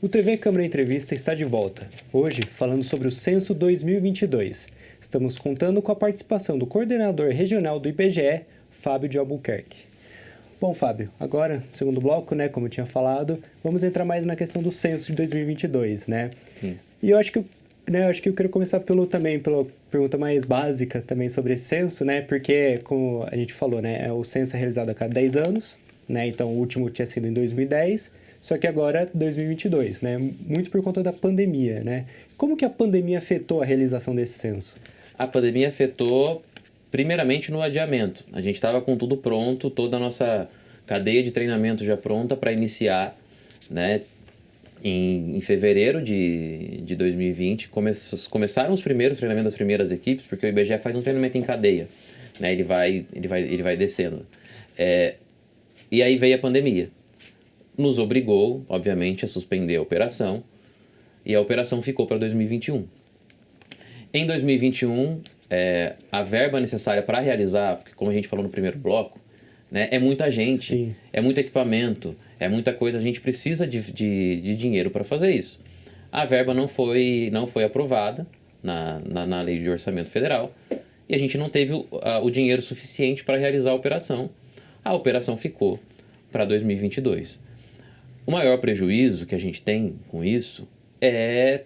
O TV Câmara Entrevista está de volta, hoje falando sobre o Censo 2022. Estamos contando com a participação do coordenador regional do IBGE, Fábio de Albuquerque. Bom, Fábio, agora, no segundo bloco, como eu tinha falado, vamos entrar mais na questão do Censo de 2022, Sim. E eu acho que eu quero começar pela pergunta mais básica também sobre esse censo, Porque, como a gente falou, o censo é realizado a cada 10 anos, Então, o último tinha sido em 2010, só que agora 2022, Muito por conta da pandemia, Como que a pandemia afetou a realização desse censo? A pandemia afetou, primeiramente, no adiamento. A gente estava com tudo pronto, toda a nossa cadeia de treinamento já pronta para iniciar, Em fevereiro de 2020, começaram os primeiros treinamentos das primeiras equipes, porque o IBGE faz um treinamento em cadeia, Ele vai descendo. E aí veio a pandemia. Nos obrigou, obviamente, a suspender a operação, e a operação ficou para 2021. Em 2021, a verba necessária para realizar, porque como a gente falou no primeiro bloco, é muita gente, Sim. É muito equipamento, é muita coisa, a gente precisa de dinheiro para fazer isso. A verba não foi aprovada na Lei de Orçamento Federal e a gente não teve o dinheiro suficiente para realizar a operação. A operação ficou para 2022. O maior prejuízo que a gente tem com isso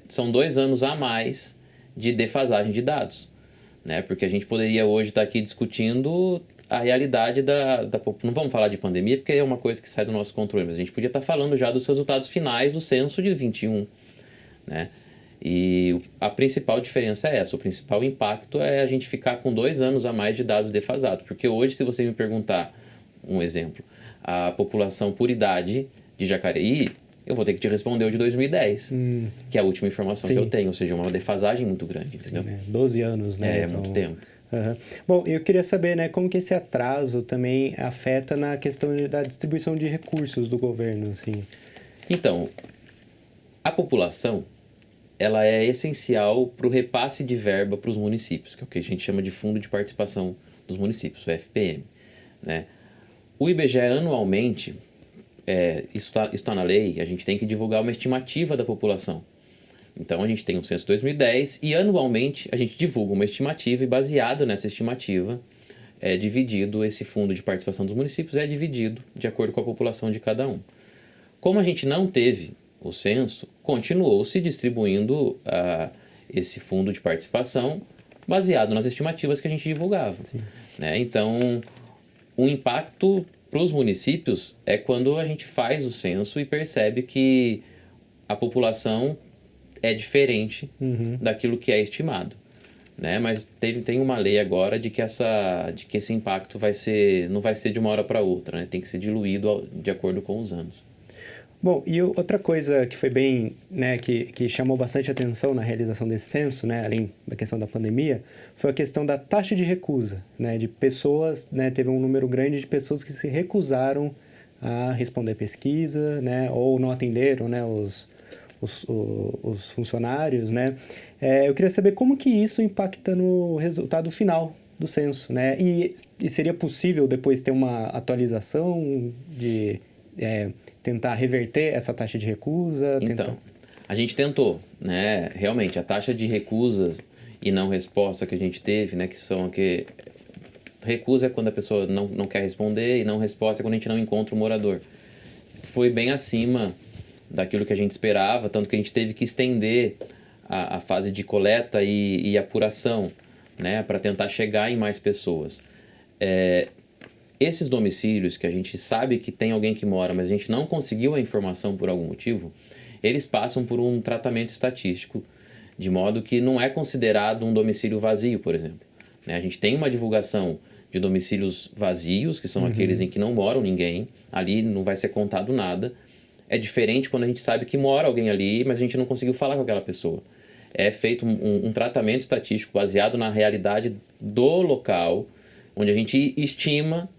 são 2 anos a mais de defasagem de dados, Porque a gente poderia hoje estar aqui discutindo a realidade não vamos falar de pandemia porque é uma coisa que sai do nosso controle, mas a gente podia estar falando já dos resultados finais do censo de 21, E a principal diferença é essa, o principal impacto é a gente ficar com 2 anos a mais de dados defasados, porque hoje, se você me perguntar um exemplo, a população por idade de Jacareí, eu vou ter que te responder o de 2010, que é a última informação Sim. que eu tenho, ou seja, uma defasagem muito grande, entendeu? Sim, 12 anos, Então, muito tempo. Uhum. Bom, eu queria saber, como que esse atraso também afeta na questão da distribuição de recursos do governo, assim. Então, a população, ela é essencial para o repasse de verba para os municípios, que é o que a gente chama de Fundo de Participação dos Municípios, o FPM, O IBGE anualmente, isso está na lei, a gente tem que divulgar uma estimativa da população. Então, a gente tem o censo 2010 e anualmente a gente divulga uma estimativa e baseado nessa estimativa esse fundo de participação dos municípios é dividido de acordo com a população de cada um. Como a gente não teve o censo, continuou se distribuindo esse fundo de participação baseado nas estimativas que a gente divulgava. Então, o impacto para os municípios é quando a gente faz o censo e percebe que a população é diferente daquilo que é estimado, Mas tem uma lei agora de que esse impacto não vai ser de uma hora para outra, Tem que ser diluído de acordo com os anos. Bom, e outra coisa que foi bem, que chamou bastante atenção na realização desse censo, além da questão da pandemia, foi a questão da taxa de recusa, de pessoas, teve um número grande de pessoas que se recusaram a responder a pesquisa, ou não atenderam, os funcionários, Eu queria saber como que isso impacta no resultado final do censo, E seria possível depois ter uma atualização de tentar reverter essa taxa de recusa? Então, a gente tentou, Realmente, a taxa de recusas e não resposta que a gente teve, que recusa é quando a pessoa não quer responder e não resposta é quando a gente não encontra o morador. Foi bem acima daquilo que a gente esperava, tanto que a gente teve que estender a fase de coleta e apuração, para tentar chegar em mais pessoas. Esses domicílios que a gente sabe que tem alguém que mora, mas a gente não conseguiu a informação por algum motivo, eles passam por um tratamento estatístico, de modo que não é considerado um domicílio vazio, por exemplo. A gente tem uma divulgação de domicílios vazios, que são aqueles em que não moram ninguém, ali não vai ser contado nada. É diferente quando a gente sabe que mora alguém ali, mas a gente não conseguiu falar com aquela pessoa. É feito um tratamento estatístico baseado na realidade do local, onde a gente estima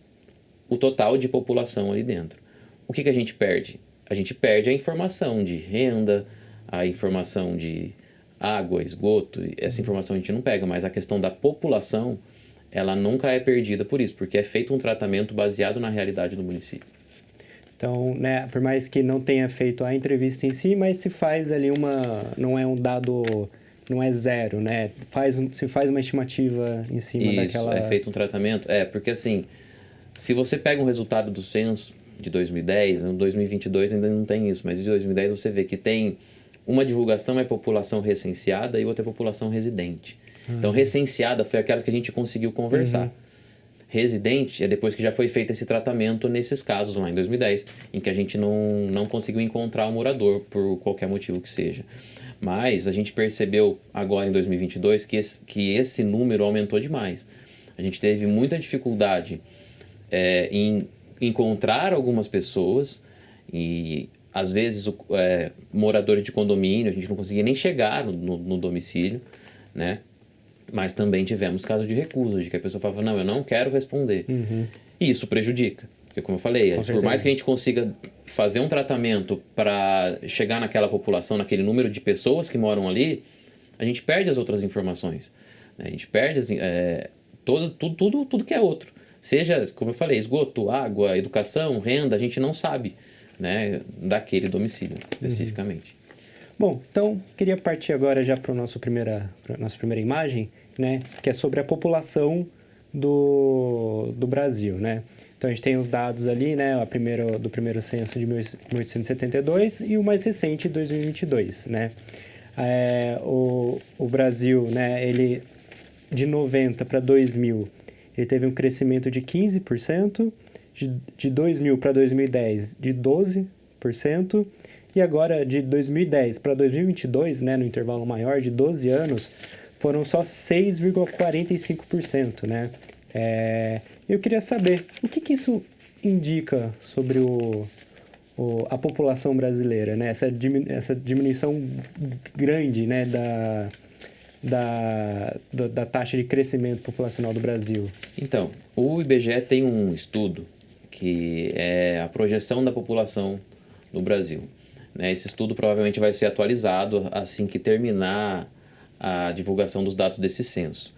o total de população ali dentro. O que a gente perde? A gente perde a informação de renda, a informação de água, esgoto, essa informação a gente não pega, mas a questão da população, ela nunca é perdida por isso, porque é feito um tratamento baseado na realidade do município. Então, né, por mais que não tenha feito a entrevista em si, mas se faz ali não é um dado, não é zero, né? Se faz uma estimativa em cima Isso, daquela... é feito um tratamento. Porque assim, se você pega um resultado do censo de 2010, no 2022 ainda não tem isso, mas de 2010 você vê que tem uma divulgação é população recenseada e outra é população residente. Então, recenseada foi aquelas que a gente conseguiu conversar. Residente é depois que já foi feito esse tratamento nesses casos lá em 2010, em que a gente não conseguiu encontrar o morador por qualquer motivo que seja. Mas a gente percebeu agora em 2022 que esse número aumentou demais. A gente teve muita dificuldade em encontrar algumas pessoas e às vezes moradores de condomínio, a gente não conseguia nem chegar no domicílio, né? Mas também tivemos casos de recusa, de que a pessoa falava, não, eu não quero responder. E isso prejudica. Porque, como eu falei, por mais que a gente consiga fazer um tratamento para chegar naquela população, naquele número de pessoas que moram ali, a gente perde as outras informações. Né? A gente perde tudo que é outro. Seja, como eu falei, esgoto, água, educação, renda, a gente não sabe, né, daquele domicílio especificamente. Bom, então, queria partir agora já para a nossa primeira imagem, né, que é sobre a população do Brasil, né? Então, a gente tem os dados ali, né, do primeiro censo de 1872 e o mais recente, 2022, né? O Brasil, né, ele, de 90 para 2000, ele teve um crescimento de 15%, de 2000 para 2010, de 12%, e agora, de 2010 para 2022, né, no intervalo maior de 12 anos, foram só 6,45%, né? Eu queria saber, o que isso indica sobre a população brasileira, né? Essa diminuição grande, né, da taxa de crescimento populacional do Brasil. Então, o IBGE tem um estudo que é a projeção da população no Brasil. Esse estudo provavelmente vai ser atualizado assim que terminar a divulgação dos dados desse censo.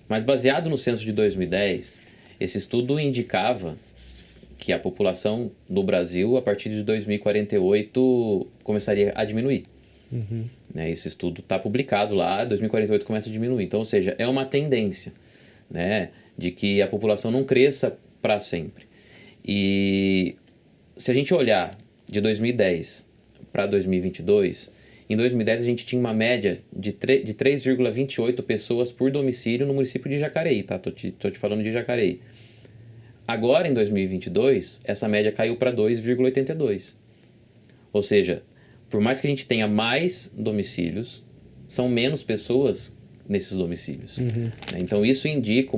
Mas baseado no censo de 2010, esse estudo indicava que a população do Brasil, a partir de 2048, começaria a diminuir. Esse estudo está publicado lá, 2048 começa a diminuir. Então, ou seja, é uma tendência, né, de que a população não cresça para sempre. E se a gente olhar de 2010 para 2022, em 2010 a gente tinha uma média de 3,28 pessoas por domicílio no município de Jacareí, tá? Tô te falando de Jacareí. Agora, em 2022, essa média caiu para 2,82. Ou seja, por mais que a gente tenha mais domicílios, são menos pessoas nesses domicílios. Então, isso indica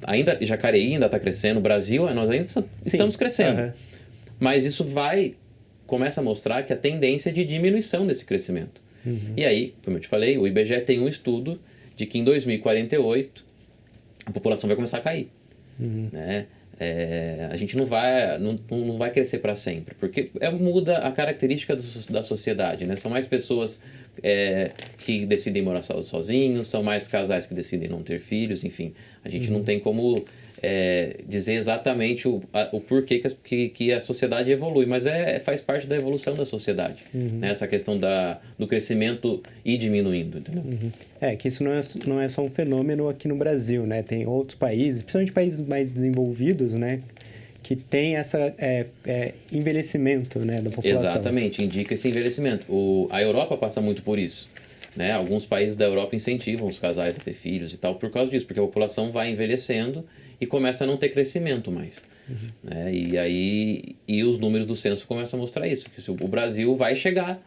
ainda Jacareí ainda está crescendo, o Brasil, nós ainda estamos crescendo. Mas isso começa a mostrar que a tendência é de diminuição desse crescimento. E aí, como eu te falei, o IBGE tem um estudo de que em 2048 a população vai começar a cair. Né? A gente não vai crescer para sempre, porque muda a característica da sociedade. Né? São mais pessoas que decidem morar sozinhos, são mais casais que decidem não ter filhos, enfim. A gente não tem como dizer exatamente o porquê que a sociedade evolui, mas faz parte da evolução da sociedade, né? Essa questão do crescimento ir diminuindo, entendeu? Que isso não é só um fenômeno aqui no Brasil, né? Tem outros países, principalmente países mais desenvolvidos, né, que tem essa envelhecimento, né, da população. Exatamente, indica esse envelhecimento. A Europa passa muito por isso. Né? Alguns países da Europa incentivam os casais a ter filhos e tal por causa disso, porque a população vai envelhecendo e começa a não ter crescimento mais. Né? E os números do censo começam a mostrar isso, que o Brasil vai chegar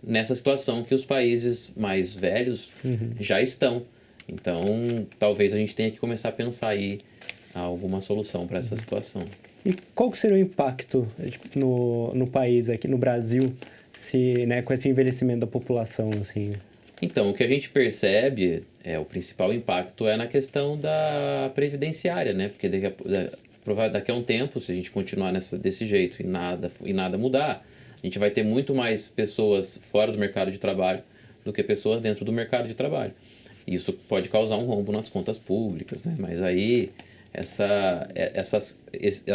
nessa situação que os países mais velhos já estão. Então, talvez a gente tenha que começar a pensar aí alguma solução para essa situação. E qual que seria o impacto no país, aqui no Brasil, né, com esse envelhecimento da população, assim? Então, o que a gente percebe, o principal impacto é na questão da previdenciária, né? Porque daqui a um tempo, se a gente continuar desse jeito e nada mudar, a gente vai ter muito mais pessoas fora do mercado de trabalho do que pessoas dentro do mercado de trabalho. Isso pode causar um rombo nas contas públicas, né? Mas aí a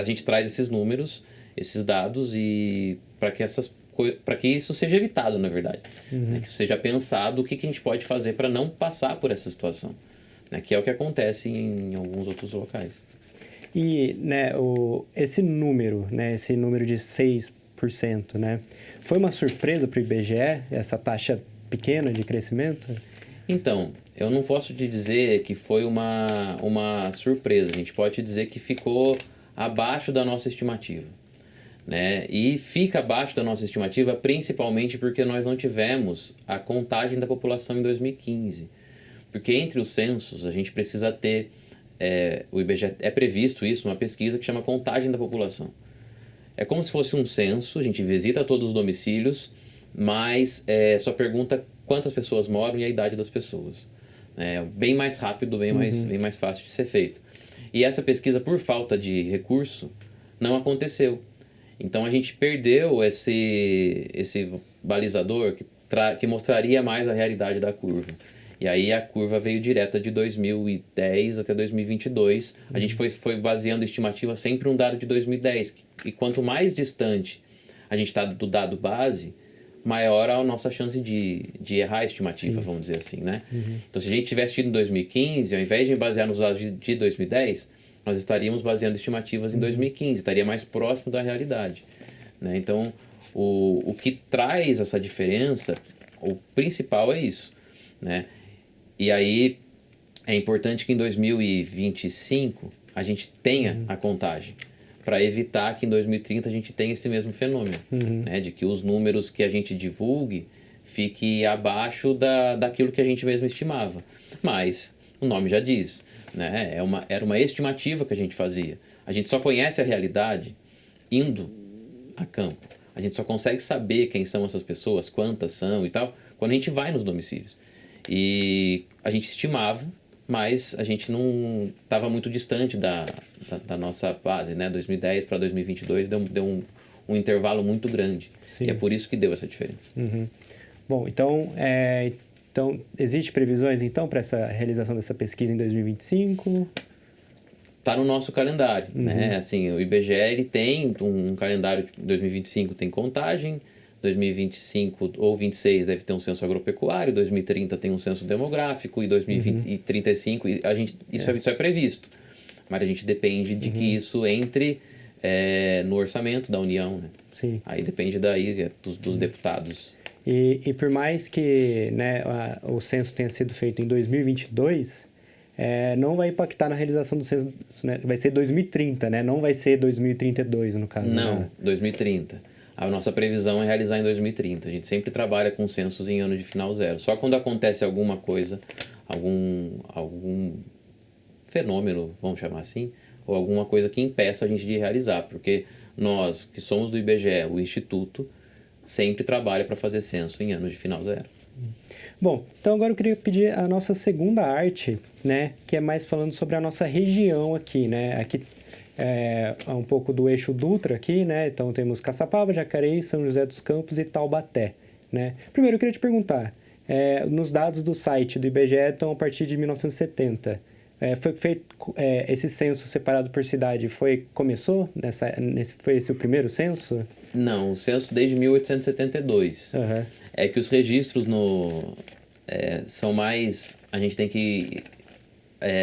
gente traz esses números esses dados e para que isso seja evitado, na verdade. Né? Que seja pensado o que a gente pode fazer para não passar por essa situação. Né? Que é o que acontece em alguns outros locais. E, né, esse número de 6%, né, foi uma surpresa para o IBGE, essa taxa pequena de crescimento? Então, eu não posso te dizer que foi uma surpresa. A gente pode dizer que ficou abaixo da nossa estimativa. Né? E fica abaixo da nossa estimativa principalmente porque nós não tivemos a contagem da população em 2015. Porque entre os censos a gente precisa ter, o IBGE é previsto isso, uma pesquisa que chama contagem da população. É como se fosse um censo, a gente visita todos os domicílios, mas só pergunta quantas pessoas moram e a idade das pessoas. É bem mais rápido, bem mais fácil de ser feito. E essa pesquisa, por falta de recurso, não aconteceu. Então a gente perdeu esse balizador que mostraria mais a realidade da curva. E aí a curva veio direta de 2010 até 2022. A gente foi baseando a estimativa sempre um dado de 2010. E quanto mais distante a gente está do dado base, maior a nossa chance de errar a estimativa, vamos dizer assim, né? Então se a gente tivesse tido em 2015, ao invés de basear nos dados de 2010... nós estaríamos baseando estimativas em 2015, estaria mais próximo da realidade. Né? Então, o que traz essa diferença, o principal é isso. Né? E aí, é importante que em 2025 a gente tenha a contagem, para evitar que em 2030 a gente tenha esse mesmo fenômeno, né? De que os números que a gente divulgue fiquem abaixo daquilo que a gente mesmo estimava. Mas, o nome já diz... Né? Era uma estimativa que a gente fazia. A gente só conhece a realidade indo a campo. A gente só consegue saber quem são essas pessoas, quantas são e tal, quando a gente vai nos domicílios. E a gente estimava, mas a gente não estava muito distante da nossa base. Né? 2010 para 2022 deu um intervalo muito grande. Sim. E é por isso que deu essa diferença. Bom, então, existe previsões, então, para essa realização dessa pesquisa em 2025? Está no nosso calendário, né? Assim, o IBGE ele tem um calendário de 2025 tem contagem, 2025 ou 26 deve ter um censo agropecuário, 2030 tem um censo demográfico e 2035 isso é previsto. Mas a gente depende de que isso entre no orçamento da União, né? Sim. Aí depende dos deputados. E por mais que, né, o censo tenha sido feito em 2022, não vai impactar na realização do censo, né? Vai ser 2030, né? Não vai ser 2032, no caso. Não, né? 2030. A nossa previsão é realizar em 2030. A gente sempre trabalha com censos em ano de final zero. Só quando acontece alguma coisa, algum fenômeno, vamos chamar assim, ou alguma coisa que impeça a gente de realizar. Porque nós, que somos do IBGE, o Instituto, sempre trabalha para fazer censo em anos de final zero. Bom, então agora eu queria pedir a nossa segunda arte, né, que é mais falando sobre a nossa região aqui, né, aqui é um pouco do eixo Dutra aqui, né, então temos Caçapava, Jacareí, São José dos Campos e Taubaté, né. Primeiro eu queria te perguntar, nos dados do site do IBGE estão a partir de 1970, foi feito esse censo separado por cidade, começou foi esse o primeiro censo? Não, o censo desde 1872. É que os registros são mais... A gente tem que,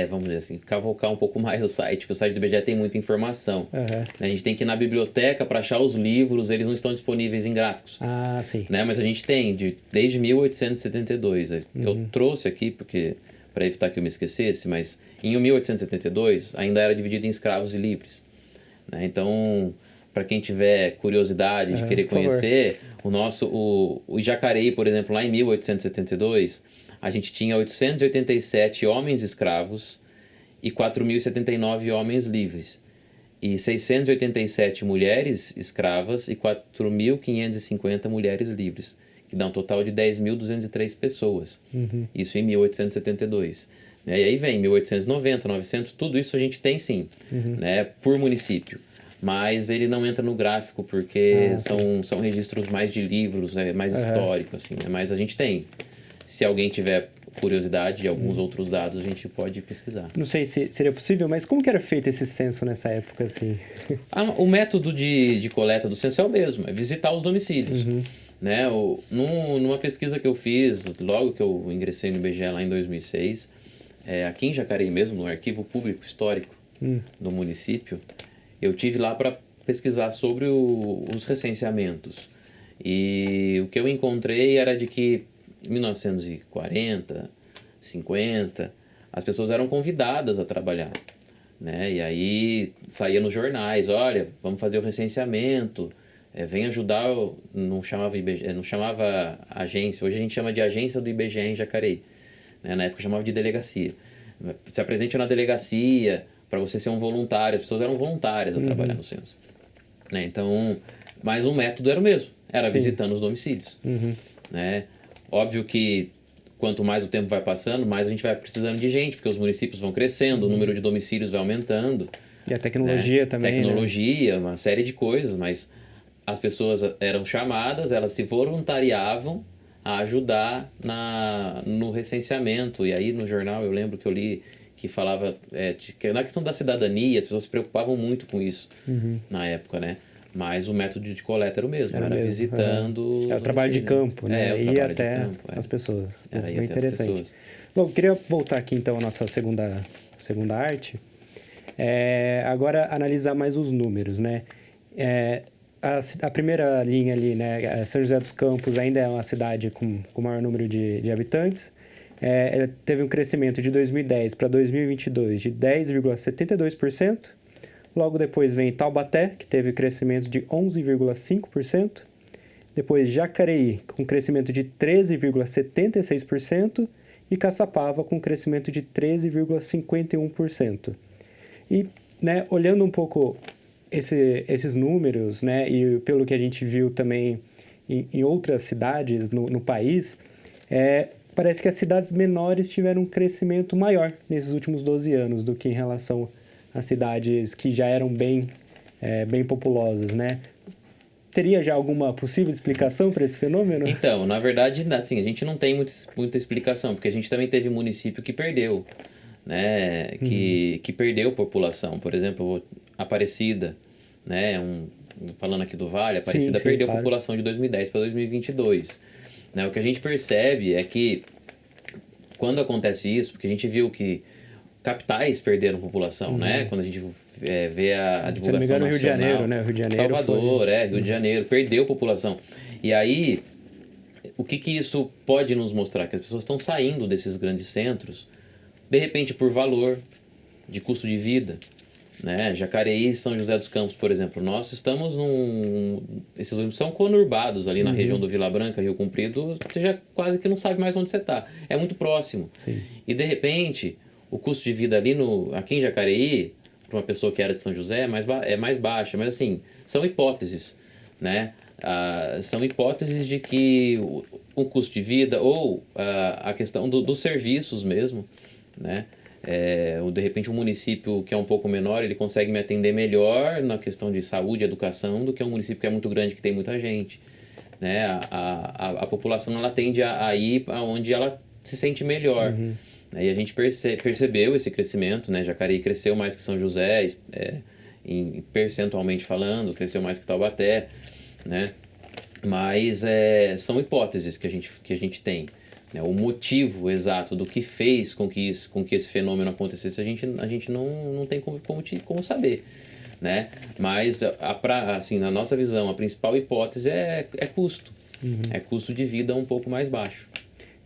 vamos dizer assim, cavocar um pouco mais o site, porque o site do IBGE tem muita informação. A gente tem que ir na biblioteca para achar os livros, eles não estão disponíveis em gráficos. Ah, sim. Né? Mas a gente tem desde 1872. Eu trouxe aqui porque... para evitar que eu me esquecesse, mas em 1872 ainda era dividido em escravos e livres. Né? Então, para quem tiver curiosidade de querer conhecer, o Jacareí, por exemplo, lá em 1872, a gente tinha 887 homens escravos e 4.079 homens livres. E 687 mulheres escravas e 4.550 mulheres livres, que dá um total de 10.203 pessoas. Isso em 1872. E aí vem 1890, 900, tudo isso a gente tem sim, né, por município. Mas ele não entra no gráfico porque são registros mais de livros, mais histórico, assim, né? Mas a gente tem. Se alguém tiver curiosidade e alguns outros dados a gente pode pesquisar. Não sei se seria possível, mas como que era feito esse censo nessa época, assim? O método de coleta do censo é o mesmo, é visitar os domicílios. Né? Numa pesquisa que eu fiz, logo que eu ingressei no IBGE lá em 2006, aqui em Jacareí mesmo, no Arquivo Público Histórico do município, eu tive lá para pesquisar sobre os recenseamentos. E o que eu encontrei era de que em 1940, 50, as pessoas eram convidadas a trabalhar, né? E aí saía nos jornais, olha, vamos fazer o recenseamento, vem ajudar, não chamava IBGE, não chamava agência, hoje a gente chama de agência do IBGE em Jacareí, né? Na época chamava de delegacia. Se apresente na delegacia para você ser um voluntário, as pessoas eram voluntárias a trabalhar no censo, né? Então, mas o método era o mesmo, era visitando os domicílios, né? Óbvio que quanto mais o tempo vai passando, mais a gente vai precisando de gente, porque os municípios vão crescendo, o número de domicílios vai aumentando. E a tecnologia, né? Também, tecnologia, né? Uma série de coisas, mas as pessoas eram chamadas, elas se voluntariavam a ajudar no recenseamento. E aí no jornal eu lembro que eu li que falava que na questão da cidadania, as pessoas se preocupavam muito com isso na época, né? Mas o método de coleta era o mesmo, era visitando... É o trabalho de campo, né? Ir até as pessoas. Era bem interessante. Bom, queria voltar aqui então à nossa segunda arte. Agora analisar mais os números, né? A primeira linha ali, né? São José dos Campos ainda é uma cidade com maior número de habitantes. Ela teve um crescimento de 2010 para 2022 de 10,72%. Logo depois vem Taubaté, que teve crescimento de 11,5%. Depois Jacareí, com crescimento de 13,76%. E Caçapava, com crescimento de 13,51%. E, né, olhando um pouco esses números, né, e pelo que a gente viu também em outras cidades no país, parece que as cidades menores tiveram um crescimento maior nesses últimos 12 anos do que em relação as cidades que já eram bem populosas, né? Teria já alguma possível explicação para esse fenômeno? Então, na verdade, assim, a gente não tem muita explicação, porque a gente também teve município que perdeu, né? Que perdeu população. Por exemplo, Aparecida, né? Falando aqui do Vale, Aparecida perdeu população de 2010 para 2022. Né? O que a gente percebe é que quando acontece isso, porque a gente viu que capitais perderam população, né? Quando a gente vê a divulgação nacional. Rio de Janeiro, né? Rio de Janeiro Salvador, Rio de Janeiro, perdeu população. E aí, o que isso pode nos mostrar? Que as pessoas estão saindo desses grandes centros, de repente por valor, de custo de vida, né? Jacareí e São José dos Campos, por exemplo. Nós estamos esses são conurbados ali na região do Vila Branca, Rio Comprido, você já quase que não sabe mais onde você está. É muito próximo. Sim. E de repente, o custo de vida aqui em Jacareí, para uma pessoa que era de São José, é mais baixa. Mas assim, são hipóteses, né? São hipóteses de que o custo de vida ou a questão dos serviços mesmo, né? De repente um município que é um pouco menor, ele consegue me atender melhor na questão de saúde e educação do que um município que é muito grande, que tem muita gente, né? A população ela tende a ir aonde ela se sente melhor. E a gente percebeu esse crescimento, né? Jacareí cresceu mais que São José, percentualmente falando, cresceu mais que Taubaté, né? Mas são hipóteses que a gente tem. Né? O motivo exato do que fez com que esse fenômeno acontecesse, a gente não tem como saber. Né? Mas, assim, na nossa visão, a principal hipótese é custo. É custo de vida um pouco mais baixo.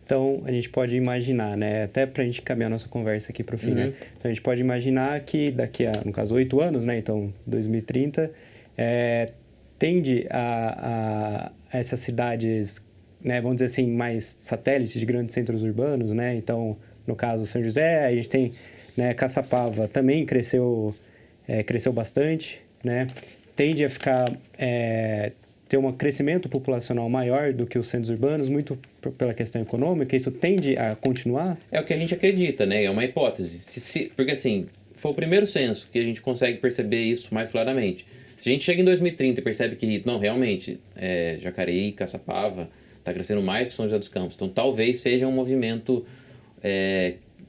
Então, a gente pode imaginar, né? Até para a gente caminhar a nossa conversa aqui para o fim, né? Então, a gente pode imaginar que daqui a, no caso, 8 anos, né? Então, 2030, tende a essas cidades, né? Vamos dizer assim, mais satélites de grandes centros urbanos, né? Então, no caso, São José, a gente tem, né, Caçapava também cresceu bastante, né? Tende a ficar... ter um crescimento populacional maior do que os centros urbanos, muito pela questão econômica, isso tende a continuar? É o que a gente acredita, né? É uma hipótese. Porque, assim, foi o primeiro censo que a gente consegue perceber isso mais claramente. Se a gente chega em 2030 e percebe que, não, realmente, Jacareí, Caçapava, está crescendo mais que São José dos Campos. Então, talvez seja um movimento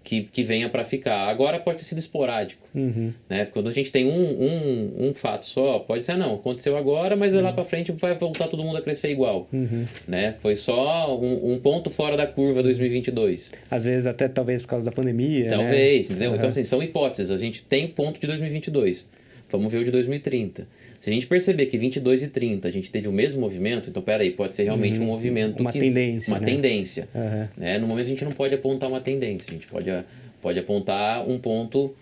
que venha para ficar. Agora pode ter sido esporádico, né? Quando a gente tem um fato só, pode ser, não, aconteceu agora, mas lá para frente vai voltar todo mundo a crescer igual, né? Foi só um ponto fora da curva 2022. Às vezes até talvez por causa da pandemia, Talvez, né? entendeu? Então, assim, são hipóteses. A gente tem ponto de 2022. Vamos ver o de 2030. Se a gente perceber que 22 e 30 a gente teve o mesmo movimento, então peraí, pode ser realmente um movimento Uma tendência, uma né? tendência. Né? No momento a gente não pode apontar uma tendência, a gente pode apontar um ponto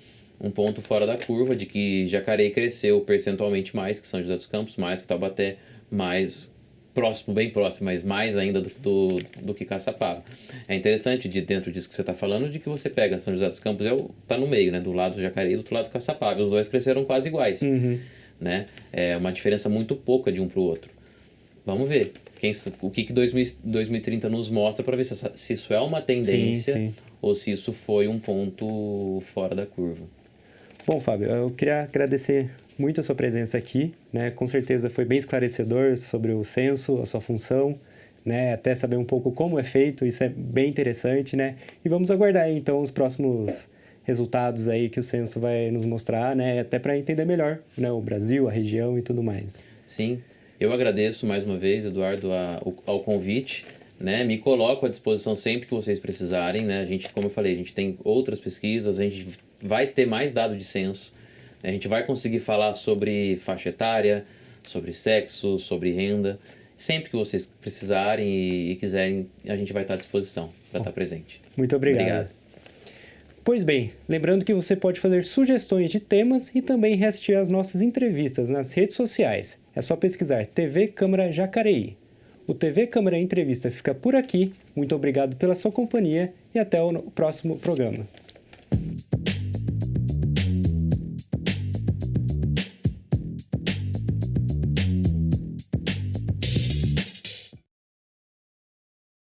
fora da curva de que Jacareí cresceu percentualmente mais que São José dos Campos, mais que Taubaté, mais próximo, bem próximo, mas mais ainda do que Caçapava. É interessante, dentro disso que você está falando, de que você pega São José dos Campos, tá no meio, né? Do lado do Jacareí e do outro lado do Caçapava. Os dois cresceram quase iguais. Né? É uma diferença muito pouca de um para o outro. Vamos ver o que 2030 nos mostra para ver se isso é uma tendência ou se isso foi um ponto fora da curva. Bom, Fábio, eu queria agradecer muito a sua presença aqui, né? Com certeza foi bem esclarecedor sobre o censo, a sua função, né? Até saber um pouco como é feito, isso é bem interessante, né? E vamos aguardar aí, então, os próximos resultados aí que o censo vai nos mostrar, né? Até para entender melhor, né? O Brasil, a região e tudo mais. Sim, eu agradeço mais uma vez, Eduardo, ao convite, né? Me coloco à disposição sempre que vocês precisarem, né? A gente, como eu falei, a gente tem outras pesquisas, a gente vai ter mais dados de censo, a gente vai conseguir falar sobre faixa etária, sobre sexo, sobre renda. Sempre que vocês precisarem e quiserem, a gente vai estar à disposição para estar presente. Muito obrigado. Pois bem, lembrando que você pode fazer sugestões de temas e também reassistir às nossas entrevistas nas redes sociais. É só pesquisar TV Câmara Jacareí. O TV Câmara Entrevista fica por aqui. Muito obrigado pela sua companhia e até o próximo programa.